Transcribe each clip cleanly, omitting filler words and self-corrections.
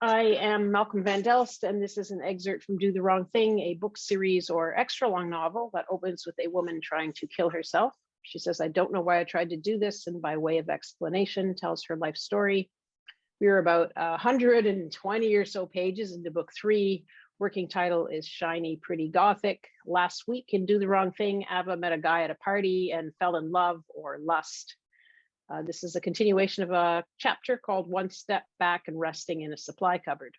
I am Malcolm Van Delst, and this is an excerpt from Do the Wrong Thing, a book series or extra long novel that opens with a woman trying to kill herself. She says, I don't know why I tried to do this, and by way of explanation, tells her life story. We're about 120 or so pages into book 3. Working title is Shiny Pretty Gothic. Last week in Do the Wrong Thing, Ava met a guy at a party and fell in love or lust. This is a continuation of a chapter called One Step Back and Resting in a Supply Cupboard.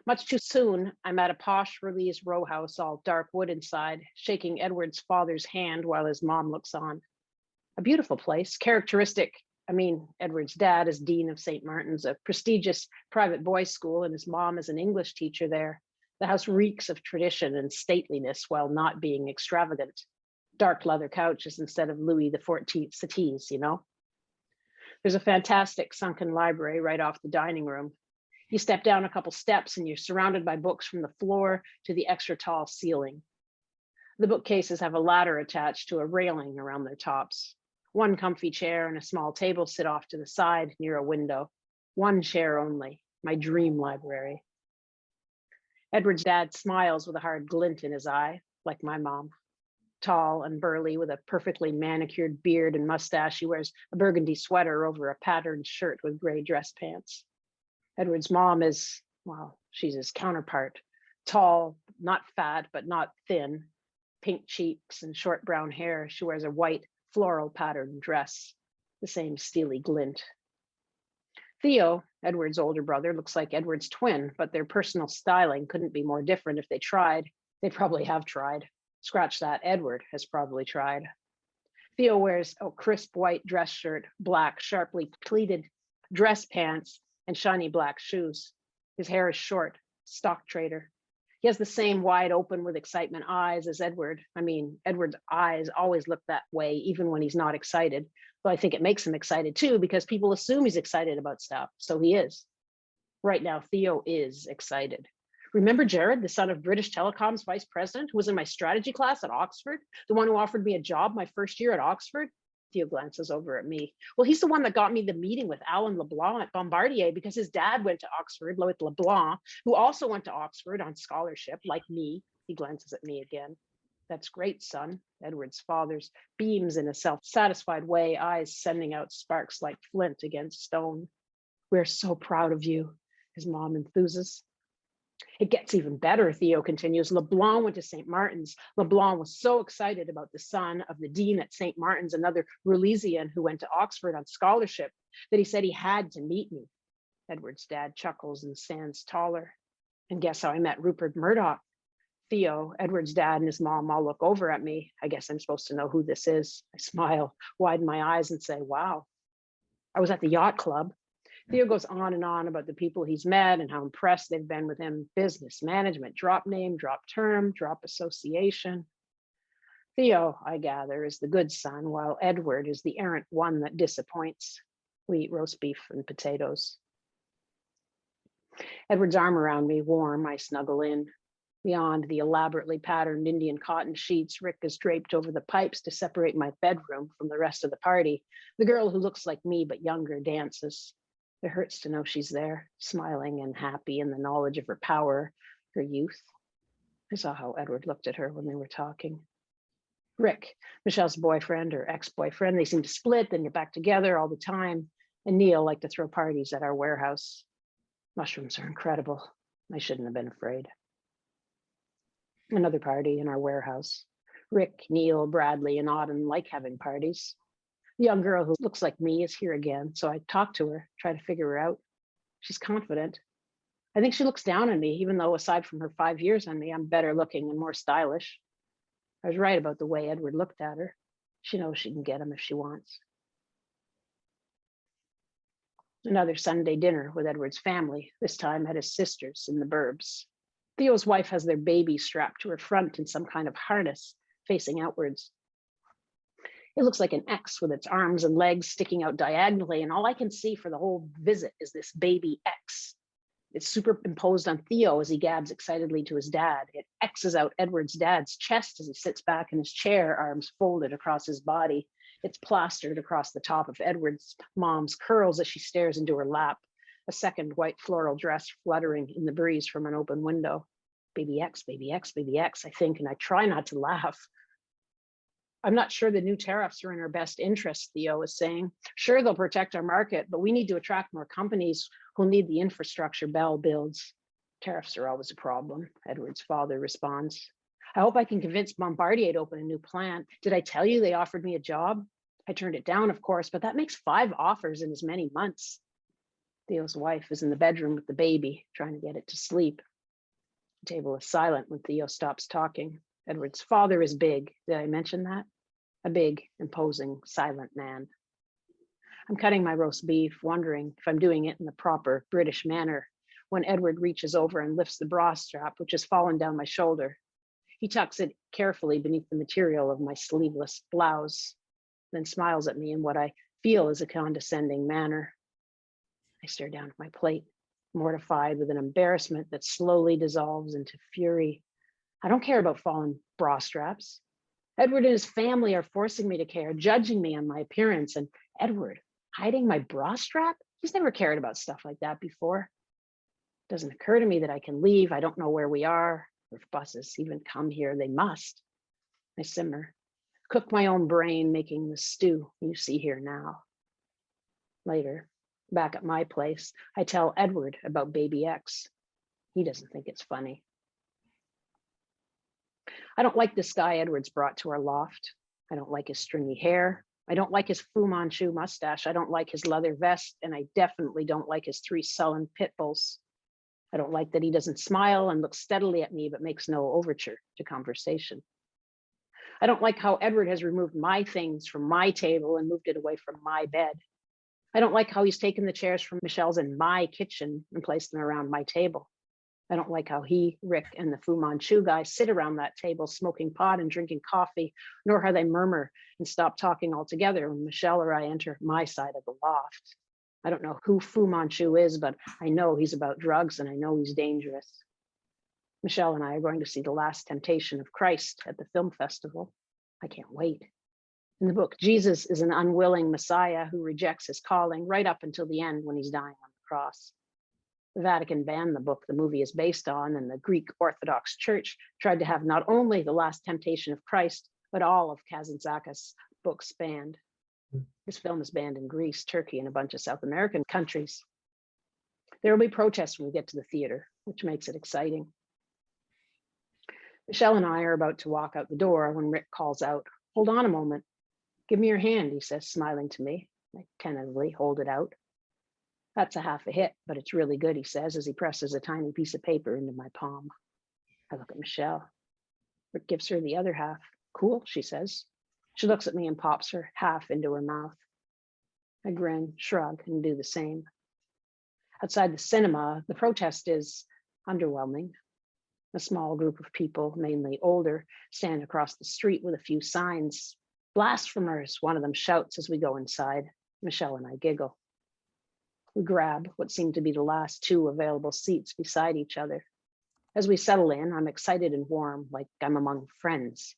Much too soon, I'm at a posh Release row house, all dark wood inside, shaking Edward's father's hand while his mom looks on. A beautiful place, characteristic. Edward's dad is dean of St. Martin's, a prestigious private boys' school, and his mom is an English teacher there. The house reeks of tradition and stateliness while not being extravagant. Dark leather couches instead of Louis XIV settees, you know? There's a fantastic sunken library right off the dining room. You step down a couple steps and you're surrounded by books from the floor to the extra tall ceiling. The bookcases have a ladder attached to a railing around their tops. One comfy chair and a small table sit off to the side near a window. One chair only, my dream library. Edward's dad smiles with a hard glint in his eye, like my mom. Tall and burly with a perfectly manicured beard and mustache, he wears a burgundy sweater over a patterned shirt with gray dress pants. Edward's mom is, well, she's his counterpart. Tall, not fat, but not thin. Pink cheeks and short brown hair. She wears a white floral patterned dress, the same steely glint. Theo, Edward's older brother, looks like Edward's twin, but their personal styling couldn't be more different if they tried. They probably have tried. Scratch that, Edward has probably tried. Theo wears a crisp white dress shirt, black, sharply pleated dress pants, and shiny black shoes. His hair is short, stock trader. He has the same wide open with excitement eyes as Edward. Edward's eyes always look that way, even when he's not excited. But I think it makes him excited too, because people assume he's excited about stuff. So he is. Right now, Theo is excited. Remember Jared, the son of British Telecom's vice president, who was in my strategy class at Oxford? The one who offered me a job my first year at Oxford? Theo glances over at me. Well, he's the one that got me the meeting with Alan LeBlanc at Bombardier because his dad went to Oxford, Loic LeBlanc, who also went to Oxford on scholarship, like me. He glances at me again. That's great, son. Edward's father's beams in a self-satisfied way, eyes sending out sparks like flint against stone. We're so proud of you, his mom enthuses. It gets even better, Theo continues. LeBlanc went to St. Martin's. LeBlanc was so excited about the son of the dean at St. Martin's, another Rulesian who went to Oxford on scholarship, that he said he had to meet me. Edward's dad chuckles and stands taller. And guess how I met Rupert Murdoch? Theo, Edward's dad, and his mom all look over at me. I guess I'm supposed to know who this is. I smile, widen my eyes, and say, wow. I was at the yacht club. Theo goes on and on about the people he's met and how impressed they've been with him. Business, management, drop name, drop term, drop association. Theo, I gather, is the good son, while Edward is the errant one that disappoints. We eat roast beef and potatoes. Edward's arm around me, warm, I snuggle in. Beyond the elaborately patterned Indian cotton sheets Rick is draped over the pipes to separate my bedroom from the rest of the party, the girl who looks like me but younger dances. It hurts to know she's there, smiling and happy in the knowledge of her power, her youth. I saw how Edward looked at her when they were talking. Rick, Michelle's boyfriend or ex-boyfriend, they seem to split, then get back together all the time. And Neil liked to throw parties at our warehouse. Mushrooms are incredible. I shouldn't have been afraid. Another party in our warehouse. Rick, Neil, Bradley, and Auden like having parties. The young girl who looks like me is here again, so I talk to her, try to figure her out. She's confident. I think she looks down on me, even though aside from her 5 years on me, I'm better looking and more stylish. I was right about the way Edward looked at her. She knows she can get him if she wants. Another Sunday dinner with Edward's family, this time at his sister's in the burbs. Theo's wife has their baby strapped to her front in some kind of harness, facing outwards. It looks like an X with its arms and legs sticking out diagonally, and all I can see for the whole visit is this baby X. It's superimposed on Theo as he gabs excitedly to his dad. It X's out Edward's dad's chest as he sits back in his chair, arms folded across his body. It's plastered across the top of Edward's mom's curls as she stares into her lap. a second white floral dress fluttering in the breeze from an open window. Baby X, baby X, baby X, I think, and I try not to laugh. I'm not sure the new tariffs are in our best interest, Theo is saying. Sure, they'll protect our market, but we need to attract more companies who'll need the infrastructure Bell builds. Tariffs are always a problem, Edward's father responds. I hope I can convince Bombardier to open a new plant. Did I tell you they offered me a job? I turned it down, of course, but that makes 5 offers in as many months. Theo's wife is in the bedroom with the baby, trying to get it to sleep. The table is silent when Theo stops talking. Edward's father is big. Did I mention that? A big, imposing, silent man. I'm cutting my roast beef, wondering if I'm doing it in the proper British manner, when Edward reaches over and lifts the bra strap, which has fallen down my shoulder. He tucks it carefully beneath the material of my sleeveless blouse, then smiles at me in what I feel is a condescending manner. I stare down at my plate, mortified with an embarrassment that slowly dissolves into fury. I don't care about fallen bra straps. Edward and his family are forcing me to care, judging me on my appearance. And Edward, hiding my bra strap? He's never cared about stuff like that before. It doesn't occur to me that I can leave. I don't know where we are, or if buses even come here. They must. I simmer, cook my own brain, making the stew you see here now. Later, back at my place, I tell Edward about Baby X. He doesn't think it's funny. I don't like this guy Edward's brought to our loft. I don't like his stringy hair. I don't like his Fu Manchu mustache. I don't like his leather vest, and I definitely don't like his 3 sullen pit bulls. I don't like that he doesn't smile and look steadily at me, but makes no overture to conversation. I don't like how Edward has removed my things from my table and moved it away from my bed. I don't like how he's taken the chairs from Michelle's in my kitchen and placed them around my table. I don't like how he, Rick, and the Fu Manchu guy sit around that table smoking pot and drinking coffee, nor how they murmur and stop talking altogether when Michelle or I enter my side of the loft. I don't know who Fu Manchu is, but I know he's about drugs and I know he's dangerous. Michelle and I are going to see The Last Temptation of Christ at the film festival. I can't wait. In the book, Jesus is an unwilling Messiah who rejects his calling right up until the end when he's dying on the cross. The Vatican banned the book the movie is based on, and the Greek Orthodox Church tried to have not only The Last Temptation of Christ, but all of Kazantzakis' books banned. This film is banned in Greece, Turkey, and a bunch of South American countries. There will be protests when we get to the theater, which makes it exciting. Michelle and I are about to walk out the door when Rick calls out, "Hold on a moment. Give me your hand," he says, smiling to me. I tentatively hold it out. "That's a half a hit, but it's really good," he says as he presses a tiny piece of paper into my palm. I look at Michelle. Rick gives her the other half. "Cool," she says. She looks at me and pops her half into her mouth. I grin, shrug, and do the same. Outside the cinema, the protest is underwhelming. A small group of people, mainly older, stand across the street with a few signs. "Blasphemers," one of them shouts as we go inside. Michelle and I giggle. We grab what seem to be the last 2 available seats beside each other. As we settle in, I'm excited and warm, like I'm among friends.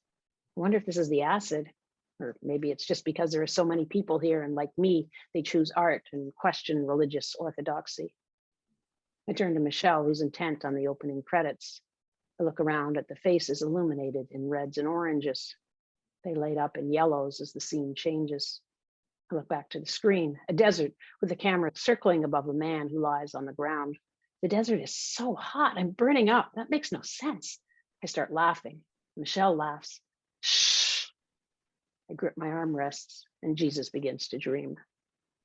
I wonder if this is the acid, or maybe it's just because there are so many people here and like me, they choose art and question religious orthodoxy. I turn to Michelle, who's intent on the opening credits. I look around at the faces illuminated in reds and oranges. They light up in yellows as the scene changes. I look back to the screen, a desert with the camera circling above a man who lies on the ground. The desert is so hot, I'm burning up. That makes no sense. I start laughing. Michelle laughs. "Shh." I grip my armrests and Jesus begins to dream.